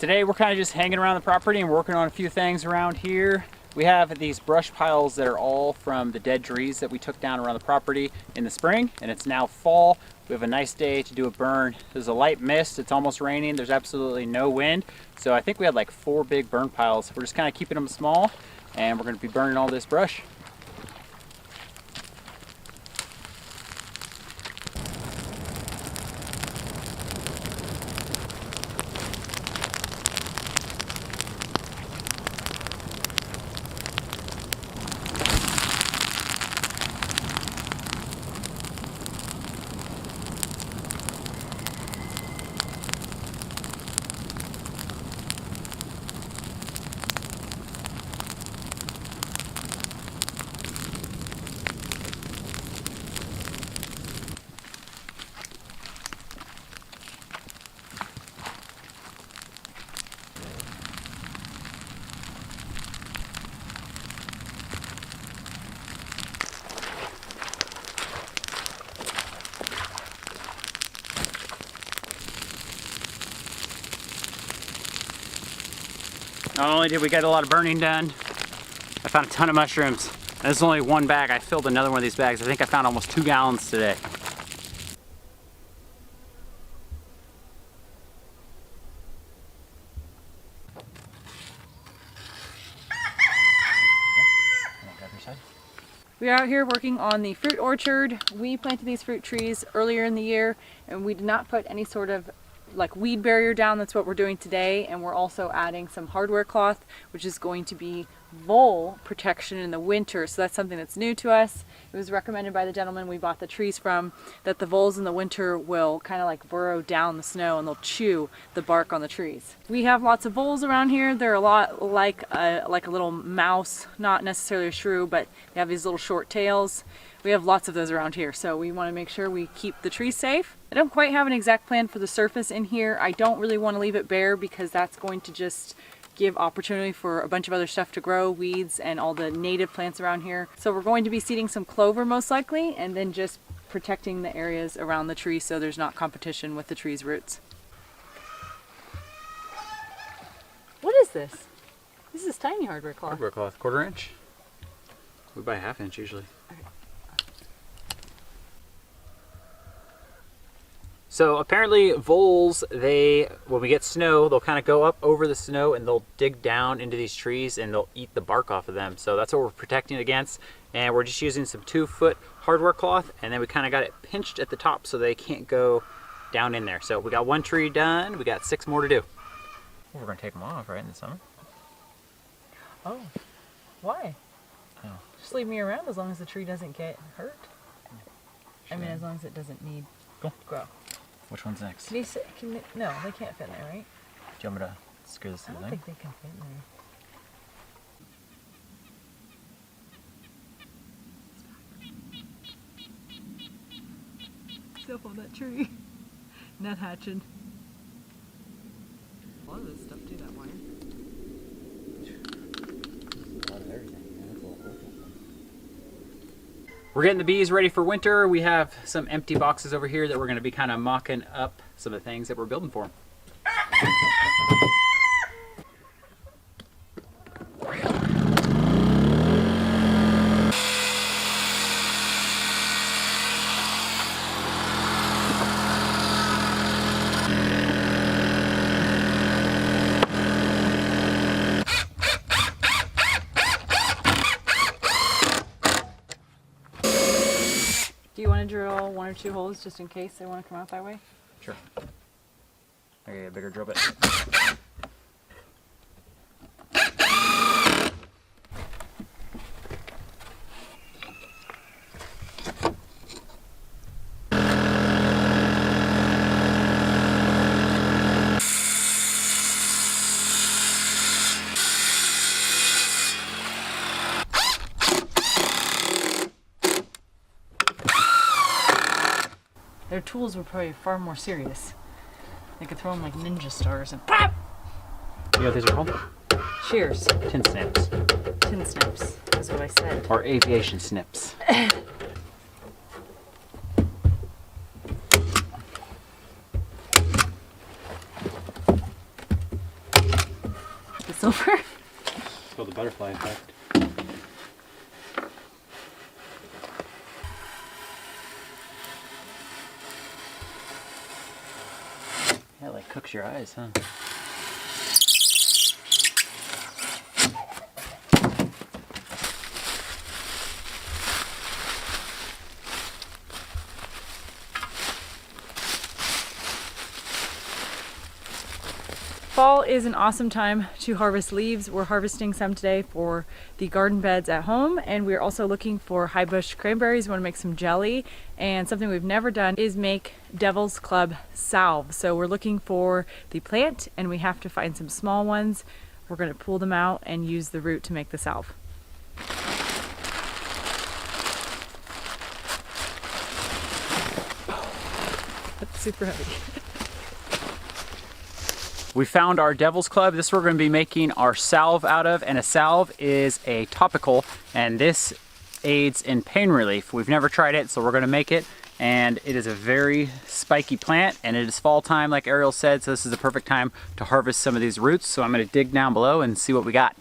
Today we're kind of just hanging around the property and working on a few things around here. We have these brush piles that are all from the dead trees that we took down around the property in the spring, and it's now fall. We have a nice day to do a burn. There's a light mist, it's almost raining, there's absolutely no wind. So I think we had like 4 big burn piles. We're just kind of keeping them small, and we're going to be burning all this brush. Not only did we get a lot of burning done, I found a ton of mushrooms. And this is only one bag. I filled another one of these bags. I think I found almost 2 gallons today. We're out here working on the fruit orchard. We planted these fruit trees earlier in the year, and we did not put any sort of like weed barrier down. That's what we're doing today, and we're also adding some hardware cloth, which is going to be vole protection in the winter. So that's something that's new to us. It was recommended by the gentleman we bought the trees from that the voles in the winter will kind of like burrow down the snow and they'll chew the bark on the trees. We have lots of voles around here. They're a lot like a little mouse, not necessarily a shrew, but they have these little short tails. We have lots of those around here, so we want to make sure we keep the trees safe. I don't quite have an exact plan for the surface in here. I don't really want to leave it bare because that's going to just give opportunity for a bunch of other stuff to grow, weeds and all the native plants around here. So we're going to be seeding some clover most likely, and then just protecting the areas around the tree so there's not competition with the tree's roots. What is this? This is tiny hardware cloth. Hardware cloth, 1/4 inch. We buy 1/2 inch usually. Okay. So apparently voles, when we get snow, they'll kind of go up over the snow and they'll dig down into these trees and they'll eat the bark off of them. So that's what we're protecting against. And we're just using some 2-foot hardware cloth, and then we kind of got it pinched at the top so they can't go down in there. So we got 1 tree done, we got 6 more to do. We're gonna take them off, right, in the summer? Oh, why? Oh. Just leave me around as long as the tree doesn't get hurt. I mean, as long as it doesn't need to grow. Which one's next? Can you sit, no, they can't fit in there, right? Do you want me to screw this I in don't there? think they can fit in there. Stuff on that tree. Nut hatching. A lot of this stuff too, that wire. A lot of everything. We're getting the bees ready for winter. We have some empty boxes over here that we're going to be kind of mocking up some of the things that we're building for them. Do you want to drill 1 or 2 holes just in case they want to come out that way? Sure. I get a bigger drill bit. Their tools were probably far more serious. They could throw them like ninja stars and pop! You know what these are called? Shears. Tin snips. Tin snips is what I said. Or aviation snips. silver. It's called the butterfly effect. Yeah, it like cooks your eyes, huh? Fall is an awesome time to harvest leaves. We're harvesting some today for the garden beds at home, and we're also looking for high bush cranberries. We want to make some jelly, and something we've never done is make Devil's Club salve. So we're looking for the plant, and we have to find some small ones. We're going to pull them out and use the root to make the salve. That's super heavy. We found our Devil's Club. This we're going to be making our salve out of, and a salve is a topical, and this aids in pain relief. We've never tried it, so we're going to make it, and it is a very spiky plant, and it is fall time like Arielle said, so this is the perfect time to harvest some of these roots. So I'm going to dig down below and see what we got.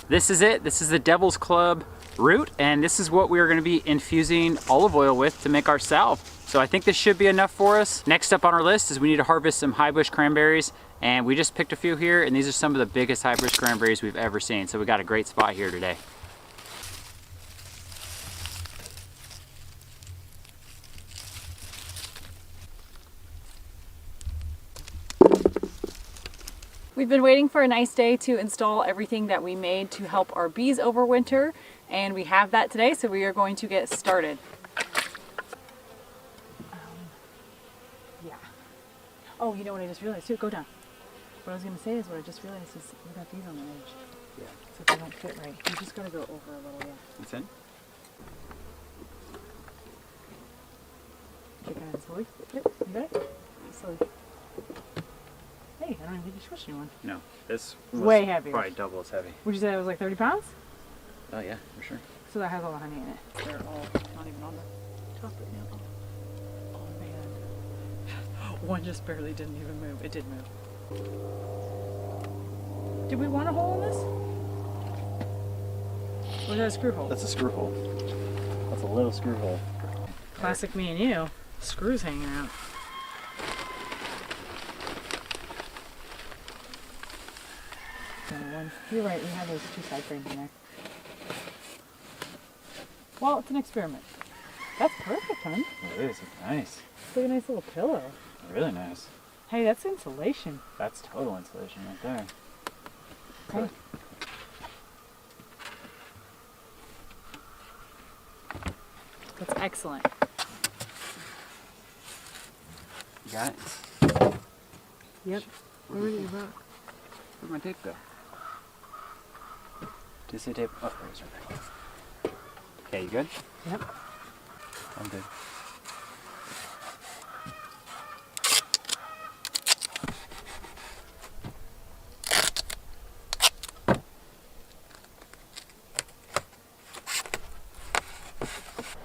This is it. This is the Devil's Club root, and this is what we are going to be infusing olive oil with to make our salve. So I think this should be enough for us. Next up on our list is we need to harvest some high bush cranberries, and we just picked a few here, and these are some of the biggest high bush cranberries we've ever seen. So we got a great spot here today. We've been waiting for a nice day to install everything that we made to help our bees overwinter, and we have that today, so we are going to get started. Yeah. Oh, you know what I just realized too? Go down. What I was going to say is what I just realized is we got these on the edge. Yeah. So if they don't fit right, you just got to go over a little, yeah. What's in? Kick it in slowly. Yep, you got it? Slowly. Hey, I don't even think you squished anyone. No, this was way heavier. Probably double as heavy. Would you say that was like 30 pounds? Oh yeah, for sure. So that has all the honey in it. They're all not even on the top right now. Oh man. One just barely didn't even move. It did move. Did we want a hole in this? Or is that a screw hole? That's a screw hole. That's a little screw hole. Classic me and you. Screws hanging out. You're right, we have those two side frames in there. Well, it's an experiment. That's perfect, hon. It is. It's nice. It's like a nice little pillow. Really nice. Hey, that's insulation. That's total insulation right there. Okay. That's excellent. You got it? Yep. Where did you rock? Where'd my tape go? Did you say tape? Oh, there it is right there. Okay, you good? Yep. I'm good.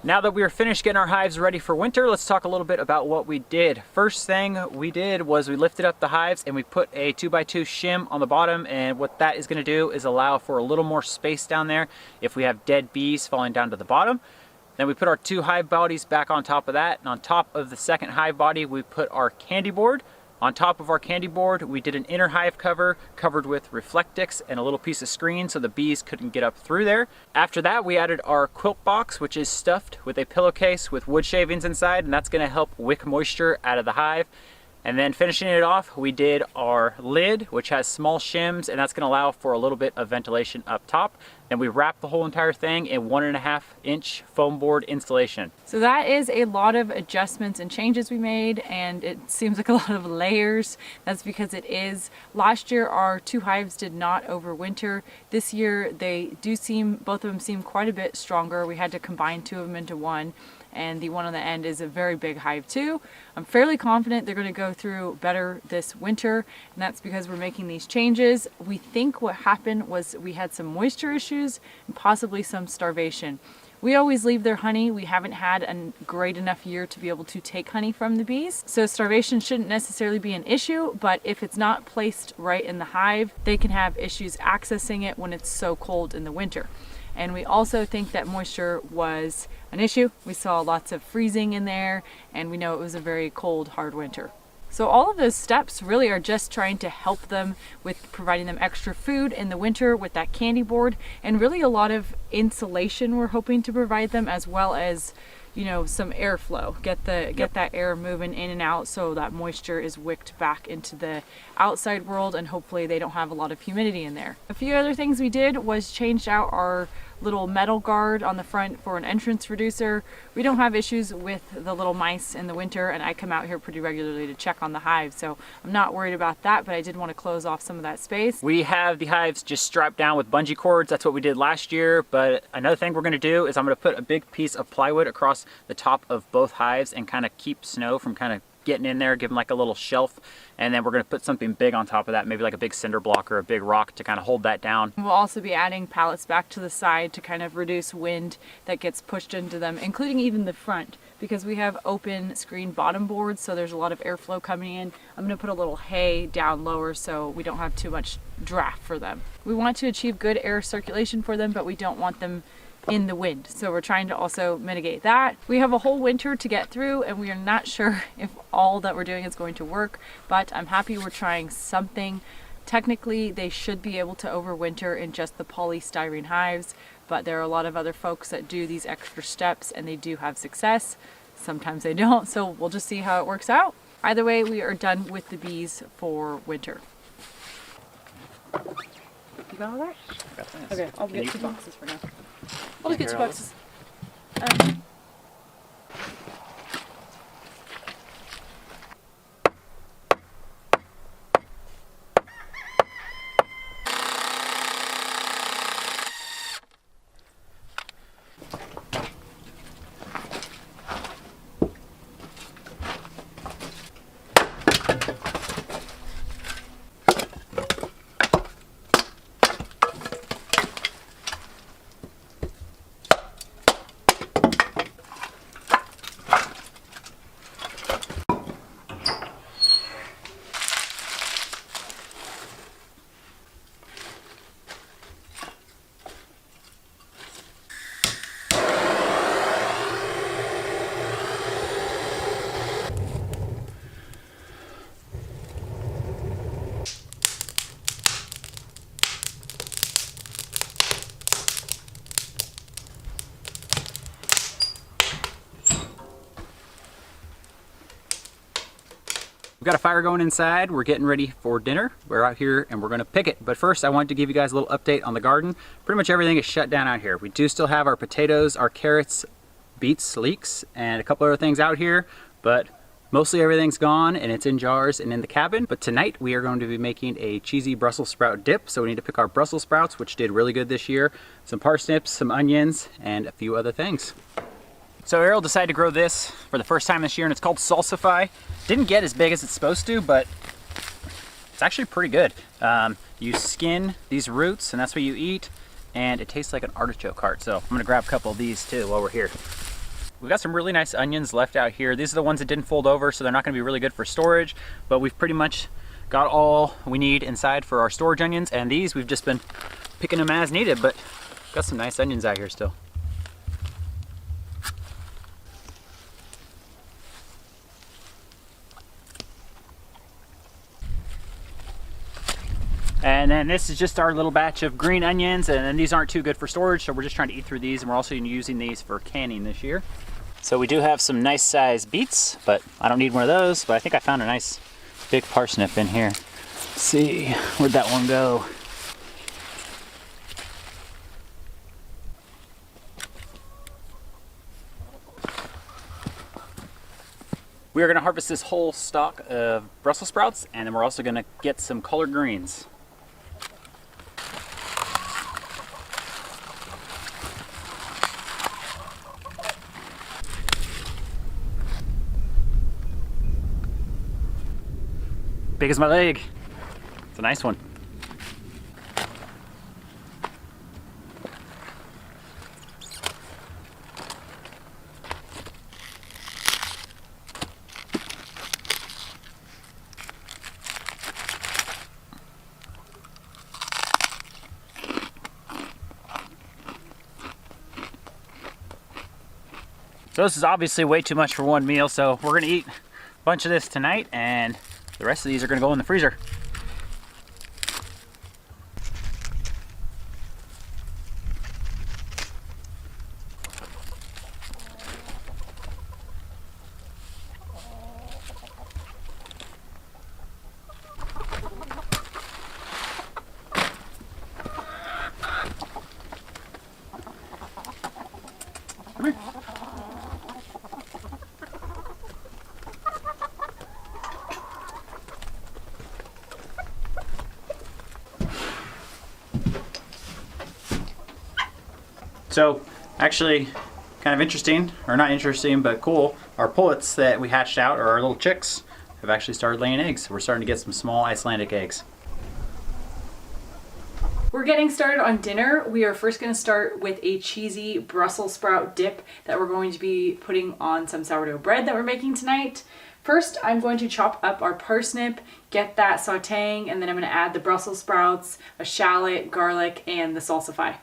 Now that we are finished getting our hives ready for winter, let's talk a little bit about what we did. First thing we did was we lifted up the hives and we put a 2x2 shim on the bottom, and what that is going to do is allow for a little more space down there if we have dead bees falling down to the bottom. Then we put our two hive bodies back on top of that, and on top of the second hive body we put our candy board. On top of our candy board, we did an inner hive cover covered with Reflectix and a little piece of screen so the bees couldn't get up through there. After that, we added our quilt box, which is stuffed with a pillowcase with wood shavings inside, and that's gonna help wick moisture out of the hive. And then finishing it off, we did our lid, which has small shims, and that's gonna allow for a little bit of ventilation up top. Then we wrapped the whole entire thing in 1.5 inch foam board insulation. So that is a lot of adjustments and changes we made, and it seems like a lot of layers. That's because it is. Last year, our two hives did not overwinter. This year, both of them seem quite a bit stronger. We had to combine two of them into one, and the one on the end is a very big hive too. I'm fairly confident they're going to go through better this winter, and that's because we're making these changes. We think what happened was we had some moisture issues and possibly some starvation. We always leave their honey. We haven't had a great enough year to be able to take honey from the bees. So starvation shouldn't necessarily be an issue, but if it's not placed right in the hive, they can have issues accessing it when it's so cold in the winter. And we also think that moisture was an issue. We saw lots of freezing in there, and we know it was a very cold, hard winter. So all of those steps really are just trying to help them with providing them extra food in the winter with that candy board, and really a lot of insulation we're hoping to provide them, as well as, you know, some airflow. Get that air moving in and out so that moisture is wicked back into the outside world, and hopefully they don't have a lot of humidity in there. A few other things we did was changed out our little metal guard on the front for an entrance reducer. We don't have issues with the little mice in the winter, and I come out here pretty regularly to check on the hive, so I'm not worried about that, but I did want to close off some of that space. We have the hives just strapped down with bungee cords. That's what we did last year, but another thing we're going to do is I'm going to put a big piece of plywood across the top of both hives and kind of keep snow from kind of getting in there, give them like a little shelf, and then we're going to put something big on top of that, maybe like a big cinder block or a big rock to kind of hold that down. We'll also be adding pallets back to the side to kind of reduce wind that gets pushed into them, including even the front, because we have open screen bottom boards, so there's a lot of airflow coming in. I'm going to put a little hay down lower so we don't have too much draft for them. We want to achieve good air circulation for them, but we don't want them in the wind, so we're trying to also mitigate that. We have a whole winter to get through, and we are not sure if all that we're doing is going to work, but I'm happy we're trying something. Technically, they should be able to overwinter in just the polystyrene hives, but there are a lot of other folks that do these extra steps, and they do have success. Sometimes they don't, so we'll just see how it works out. Either way, we are done with the bees for winter. You got all that? Okay, I'll get 2 boxes for now. I'll just get 2 boxes. We've got a fire going inside. We're getting ready for dinner. We're out here and we're gonna pick it. But first I wanted to give you guys a little update on the garden. Pretty much everything is shut down out here. We do still have our potatoes, our carrots, beets, leeks, and a couple other things out here, but mostly everything's gone and it's in jars and in the cabin. But tonight we are going to be making a cheesy Brussels sprout dip. So we need to pick our Brussels sprouts, which did really good this year, some parsnips, some onions, and a few other things. So Arielle decided to grow this for the first time this year, and it's called Salsify. Didn't get as big as it's supposed to, but it's actually pretty good. You skin these roots, and that's what you eat, and it tastes like an artichoke heart. So I'm gonna grab a couple of these too while we're here. We've got some really nice onions left out here. These are the ones that didn't fold over, so they're not gonna be really good for storage, but we've pretty much got all we need inside for our storage onions, and these we've just been picking them as needed, but got some nice onions out here still. And then this is just our little batch of green onions, and then these aren't too good for storage, so we're just trying to eat through these, and we're also using these for canning this year. So we do have some nice sized beets, but I don't need one of those, but I think I found a nice big parsnip in here. Let's see, where'd that one go? We are gonna harvest this whole stalk of Brussels sprouts, and then we're also gonna get some collard greens. Big as my leg. It's a nice one. So this is obviously way too much for one meal, so we're gonna eat a bunch of this tonight, and the rest of these are gonna go in the freezer. Come here. So, actually, kind of interesting, or not interesting, but cool, our pullets that we hatched out, or our little chicks, have actually started laying eggs. We're starting to get some small Icelandic eggs. We're getting started on dinner. We are first going to start with a cheesy Brussels sprout dip that we're going to be putting on some sourdough bread that we're making tonight. First, I'm going to chop up our parsnip, get that sauteing, and then I'm going to add the Brussels sprouts, a shallot, garlic, and the salsify.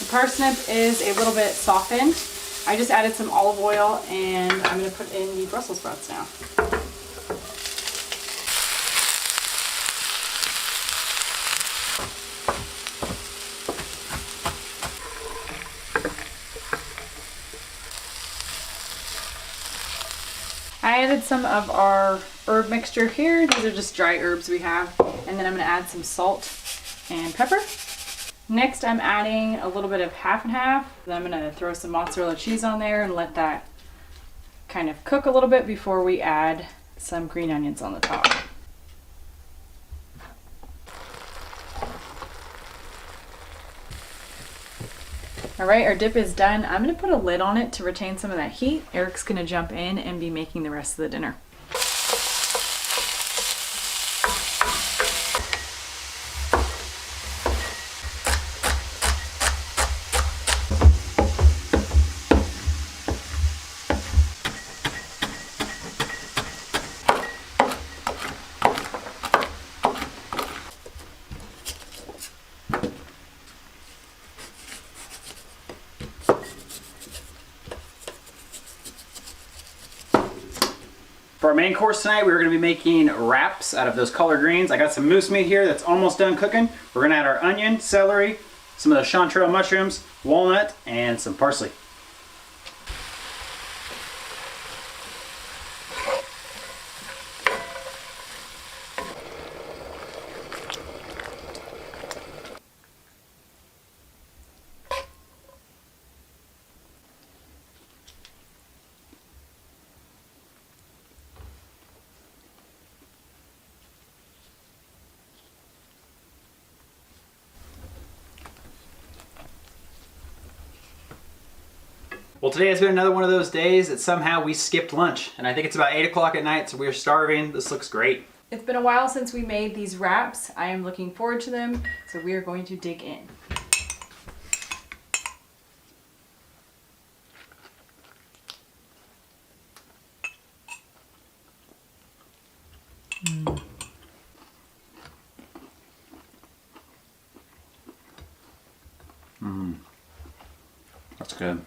Parsnip is a little bit softened. I just added some olive oil and I'm going to put in the Brussels sprouts now. I added some of our herb mixture here. These are just dry herbs we have. And then I'm going to add some salt and pepper. Next, I'm adding a little bit of half and half. Then I'm going to throw some mozzarella cheese on there and let that kind of cook a little bit before we add some green onions on the top. All right, our dip is done. I'm going to put a lid on it to retain some of that heat. Eric's going to jump in and be making the rest of the dinner. For our main course tonight, we're going to be making wraps out of those collard greens. I got some moose meat here that's almost done cooking. We're going to add our onion, celery, some of the chanterelle mushrooms, walnut, and some parsley. Well, today has been another one of those days that somehow we skipped lunch. And I think it's about 8 o'clock at night, so we're starving. This looks great. It's been a while since we made these wraps. I am looking forward to them, so we are going to dig in. That's good.